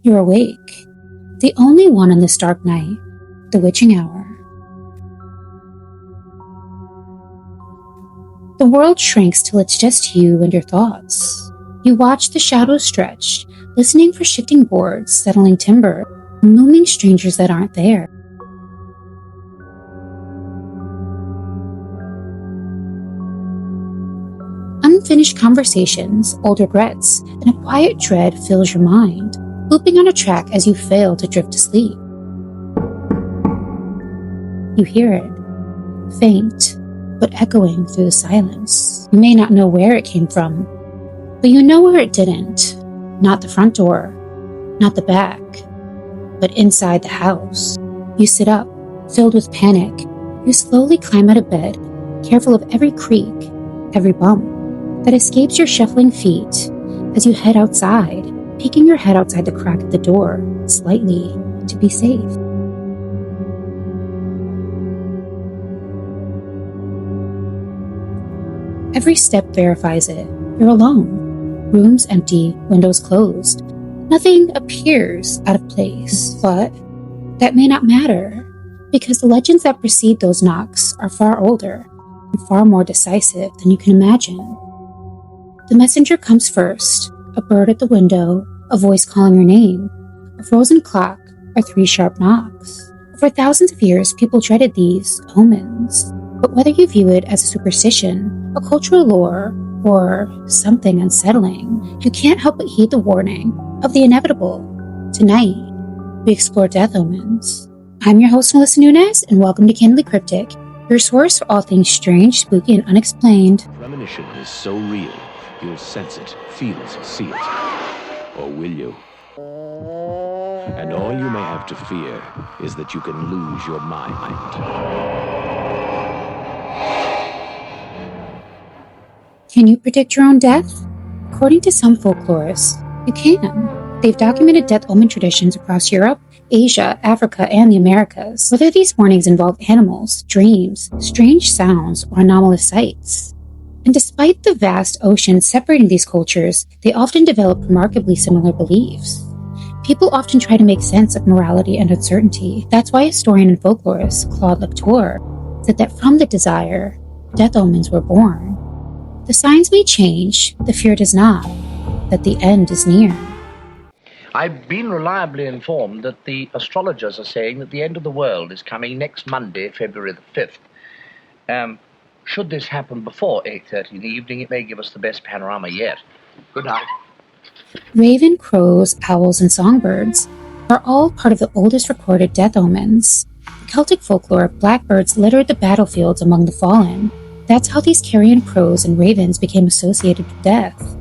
You're awake, the only one on this dark night, the witching hour. The world shrinks till it's just you and your thoughts. You watch the shadows stretch, listening for shifting boards, settling timber, and looming strangers that aren't there. Unfinished conversations, old regrets, and a quiet dread fills your mind, looping on a track as you fail to drift to sleep. You hear it, faint, but echoing through the silence. You may not know where it came from, but you know where it didn't. Not the front door, not the back, but inside the house. You sit up, filled with panic. You slowly climb out of bed, careful of every creak, every bump that escapes your shuffling feet as you head outside, peeking your head outside the crack of the door, slightly, to be safe. Every step verifies it. You're alone. Rooms empty, windows closed. Nothing appears out of place, but that may not matter, because the legends that precede those knocks are far older and far more decisive than you can imagine. The messenger comes first, a bird at the window, a voice calling your name, a frozen clock, or 3 sharp knocks. For thousands of years, people dreaded these omens. But whether you view it as a superstition, a cultural lore, or something unsettling, you can't help but heed the warning of the inevitable. Tonight, we explore death omens. I'm your host, Melissa Nunez, and welcome to Candidly Cryptic, your source for all things strange, spooky, and unexplained. Premonition is so real, you'll sense it, feel it, see it. Or will you? And all you may have to fear is that you can lose your mind. Can you predict your own death? According to some folklorists, you can. They've documented death omen traditions across Europe, Asia, Africa, and the Americas. Whether these warnings involve animals, dreams, strange sounds, or anomalous sights. And despite the vast ocean separating these cultures, they often develop remarkably similar beliefs. People often try to make sense of morality and uncertainty. That's why historian and folklorist Claude Lectoure said that from the desire, death omens were born. The signs may change, the fear does not, that the end is near. I've been reliably informed that the astrologers are saying that the end of the world is coming next Monday, February the 5th. Should this happen before 8:30 in the evening, it may give us the best panorama yet. Good night. Raven, crows, owls, and songbirds are all part of the oldest recorded death omens. In Celtic folklore, blackbirds littered the battlefields among the fallen. That's how these carrion crows and ravens became associated with death.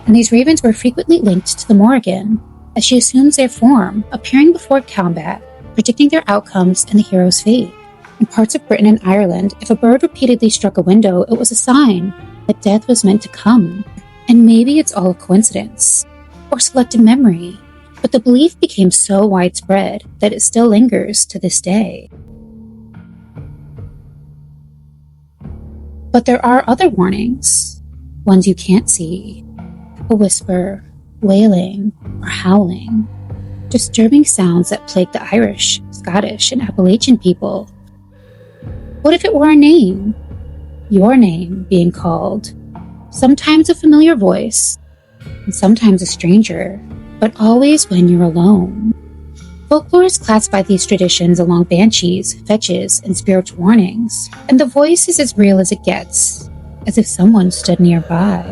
And these ravens were frequently linked to the Morrigan, as she assumes their form, appearing before combat, predicting their outcomes and the hero's fate. In parts of Britain and Ireland, if a bird repeatedly struck a window, it was a sign that death was meant to come. And maybe it's all a coincidence, or selective memory, but the belief became so widespread that it still lingers to this day. But there are other warnings, ones you can't see. A whisper, wailing, or howling. Disturbing sounds that plague the Irish, Scottish, and Appalachian people. What if it were a name? Your name being called. Sometimes a familiar voice, and sometimes a stranger, but always when you're alone. Folklorists classify these traditions along banshees, fetches, and spiritual warnings, and the voice is as real as it gets, as if someone stood nearby.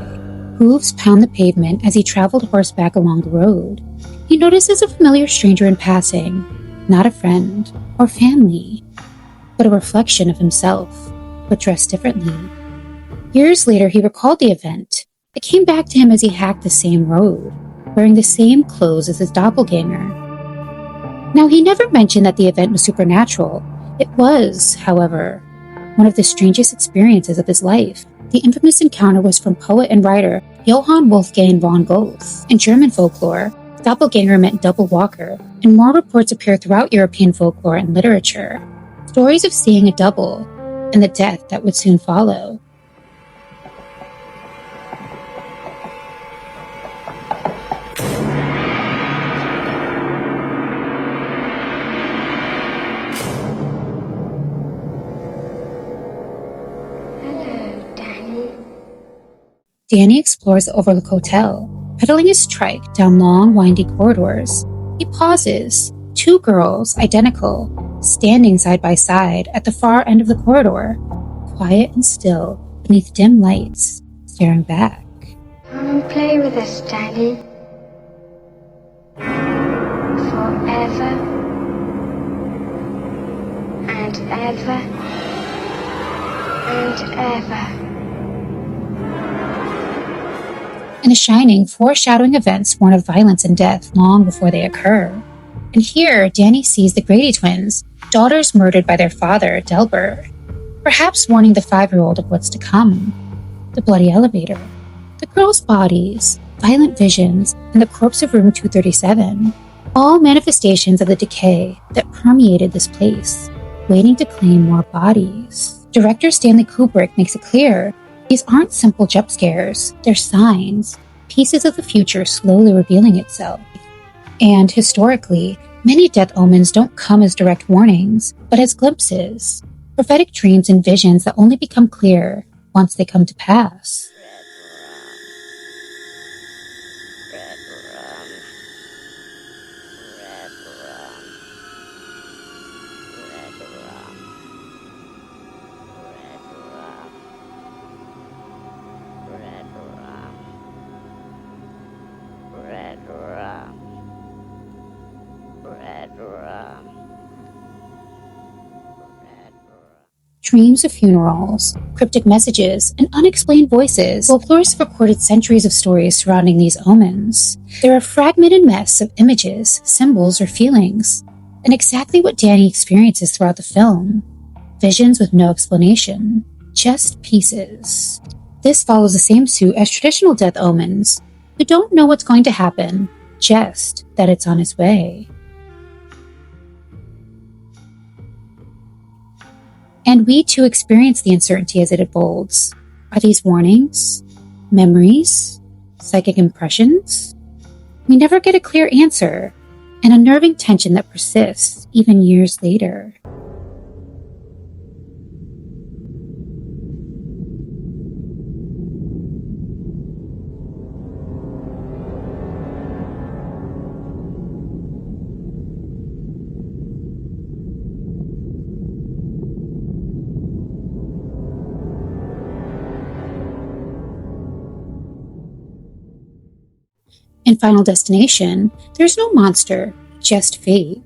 Hooves pound the pavement as he traveled horseback along the road. He notices a familiar stranger in passing, not a friend or family, but a reflection of himself, but dressed differently. Years later, he recalled the event. It came back to him as he hacked the same road, wearing the same clothes as his doppelganger. Now, he never mentioned that the event was supernatural. It was, however, one of the strangest experiences of his life. The infamous encounter was from poet and writer Johann Wolfgang von Goethe. In German folklore, doppelganger meant double walker, and more reports appear throughout European folklore and literature. Stories of seeing a double and the death that would soon follow. Danny explores the Overlook Hotel, pedaling his trike down long, windy corridors. He pauses, 2 girls, identical, standing side by side at the far end of the corridor, quiet and still beneath dim lights, staring back. Come and play with us, Danny. Forever and ever and ever. In The Shining, foreshadowing events warn of violence and death long before they occur. And here, Danny sees the Grady twins, daughters murdered by their father, Delbert, perhaps warning the 5-year-old of what's to come. The bloody elevator, the girls' bodies, violent visions, and the corpse of room 237, all manifestations of the decay that permeated this place, waiting to claim more bodies. Director Stanley Kubrick makes it clear these aren't simple jump scares, they're signs, pieces of the future slowly revealing itself. And historically, many death omens don't come as direct warnings, but as glimpses, prophetic dreams and visions that only become clear once they come to pass. Dreams of funerals, cryptic messages, and unexplained voices. Folklorists have recorded centuries of stories surrounding these omens. They're a fragmented mess of images, symbols, or feelings, and exactly what Danny experiences throughout the film. Visions with no explanation, just pieces. This follows the same suit as traditional death omens, who don't know what's going to happen, just that it's on its way. And we too experience the uncertainty as it unfolds. Are these warnings? Memories? Psychic impressions? We never get a clear answer, an unnerving tension that persists even years later. In Final Destination, there's no monster, just fate.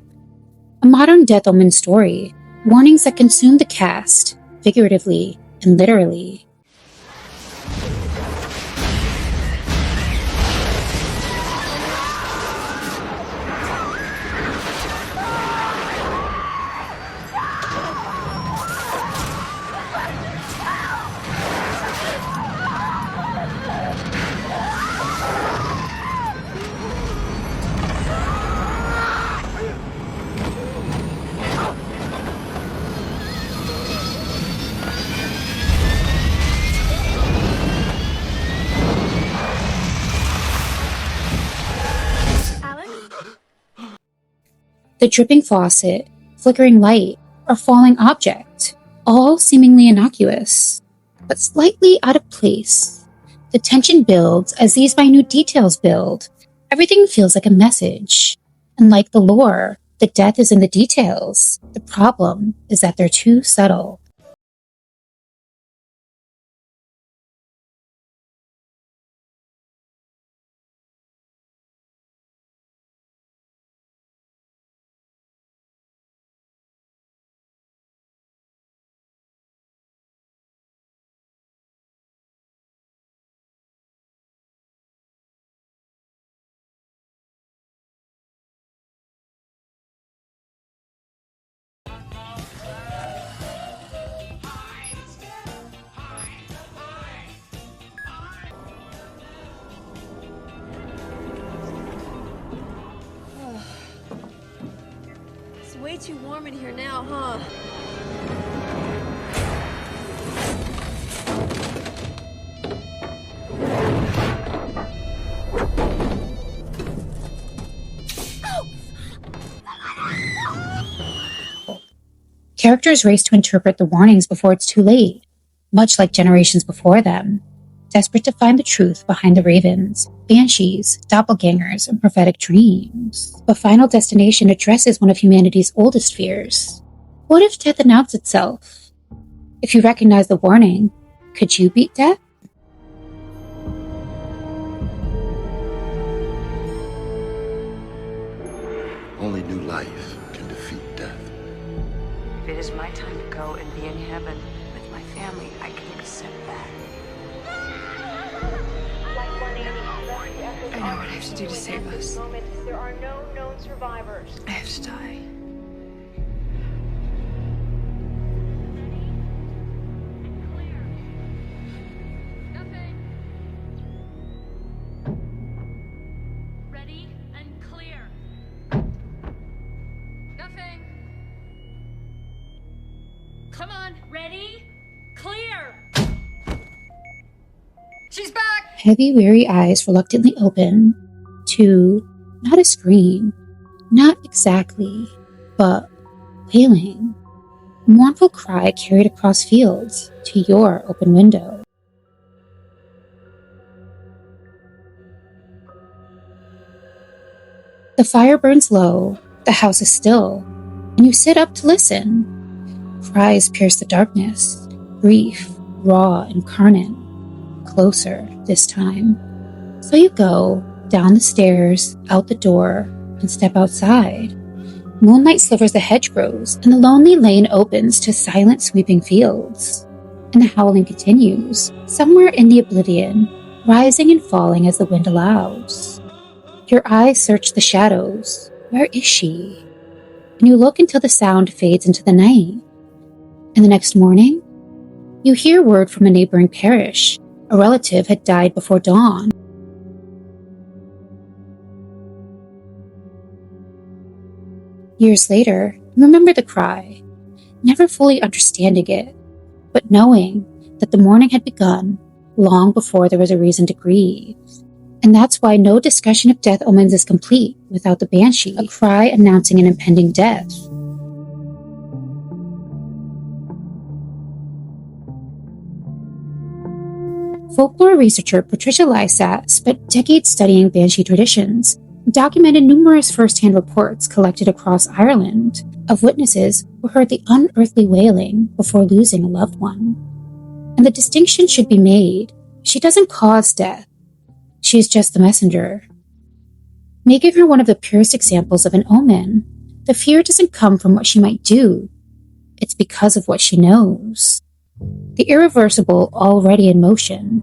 A modern death omen story, warnings that consume the cast, figuratively and literally. The dripping faucet, flickering light, or falling object, all seemingly innocuous, but slightly out of place. The tension builds as these minute details build. Everything feels like a message. And like the lore, the death is in the details. The problem is that they're too subtle. It's way too warm in here now, huh? Characters race to interpret the warnings before it's too late, much like generations before them. desperate to find the truth behind the ravens, banshees, doppelgangers, and prophetic dreams. But Final Destination addresses one of humanity's oldest fears. What if death announced itself? If you recognize the warning, could you beat death? Only new life can defeat death. If it is my time to go and be in heaven with my family, I can accept that. I know what I have to do to save us. There are no known survivors. I have to die. Ready and clear. Nothing. Come on, ready, clear. She's back. Heavy, weary eyes reluctantly open to not a scream, not exactly, but wailing. A mournful cry carried across fields to your open window. The fire burns low, the house is still, and you sit up to listen. Cries pierce the darkness, grief, raw, incarnate. Closer this time. So you go down the stairs, out the door, and step outside. Moonlight slivers the hedgerows, and the lonely lane opens to silent sweeping fields. And the howling continues, somewhere in the oblivion, rising and falling as the wind allows. Your eyes search the shadows. Where is she? And you look until the sound fades into the night. And the next morning, you hear word from a neighboring parish. A relative had died before dawn. Years later, you remember the cry, never fully understanding it, but knowing that the mourning had begun long before there was a reason to grieve. And that's why no discussion of death omens is complete without the banshee, a cry announcing an impending death. Folklore researcher Patricia Lysat spent decades studying banshee traditions and documented numerous first-hand reports collected across Ireland of witnesses who heard the unearthly wailing before losing a loved one. And the distinction should be made. She doesn't cause death. She is just the messenger. Making her one of the purest examples of an omen, the fear doesn't come from what she might do. It's because of what she knows. The irreversible already in motion.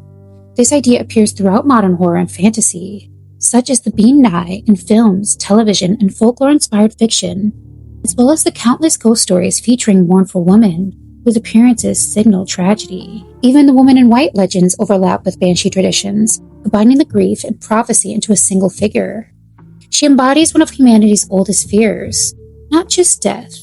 This idea appears throughout modern horror and fantasy, such as the Bean Nye in films, television, and folklore-inspired fiction, as well as the countless ghost stories featuring mournful women whose appearances signal tragedy. Even the Woman in White legends overlap with banshee traditions, combining the grief and prophecy into a single figure. She embodies one of humanity's oldest fears, not just death,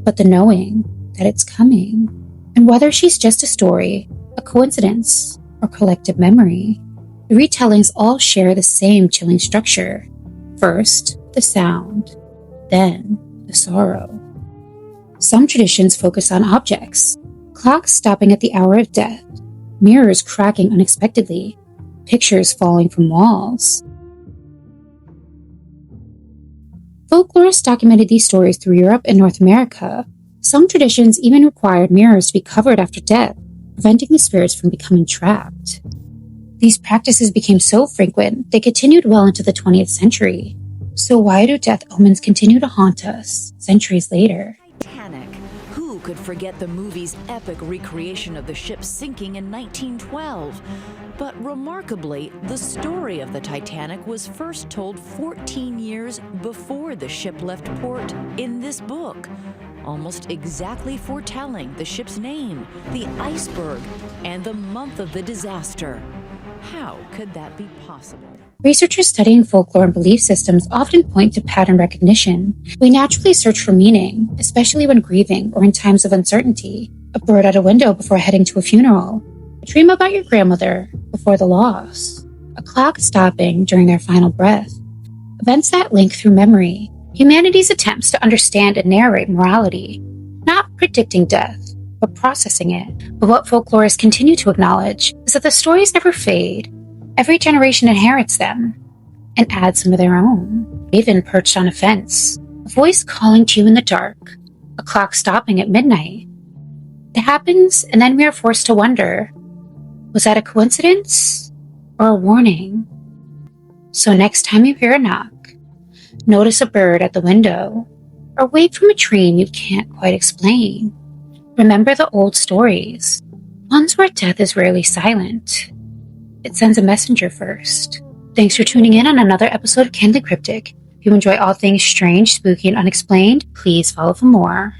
but the knowing that it's coming. And whether she's just a story, a coincidence, or collective memory, the retellings all share the same chilling structure. First, the sound, then the sorrow. Some traditions focus on objects, clocks stopping at the hour of death, mirrors cracking unexpectedly, pictures falling from walls. Folklorists documented these stories through Europe and North America. Some traditions even required mirrors to be covered after death, preventing the spirits from becoming trapped. These practices became so frequent, they continued well into the 20th century. So why do death omens continue to haunt us centuries later? Titanic. Who could forget the movie's epic recreation of the ship sinking in 1912? But remarkably, the story of the Titanic was first told 14 years before the ship left port in this book, almost exactly foretelling the ship's name, the iceberg, and the month of the disaster. How could that be possible? Researchers studying folklore and belief systems often point to pattern recognition. We naturally search for meaning, especially when grieving or in times of uncertainty. A bird at a window before heading to a funeral. A dream about your grandmother before the loss. A clock stopping during their final breath. Events that link through memory. Humanity's attempts to understand and narrate morality. Not predicting death, but processing it. But what folklorists continue to acknowledge is that the stories never fade. Every generation inherits them and adds some of their own. Raven perched on a fence, a voice calling to you in the dark, a clock stopping at midnight. It happens, and then we are forced to wonder, was that a coincidence or a warning? So next time you hear a knock, notice a bird at the window, or wake from a dream you can't quite explain. Remember the old stories, ones where death is rarely silent. It sends a messenger first. Thanks for tuning in on another episode of Candidly Cryptic. If you enjoy all things strange, spooky, and unexplained, please follow for more.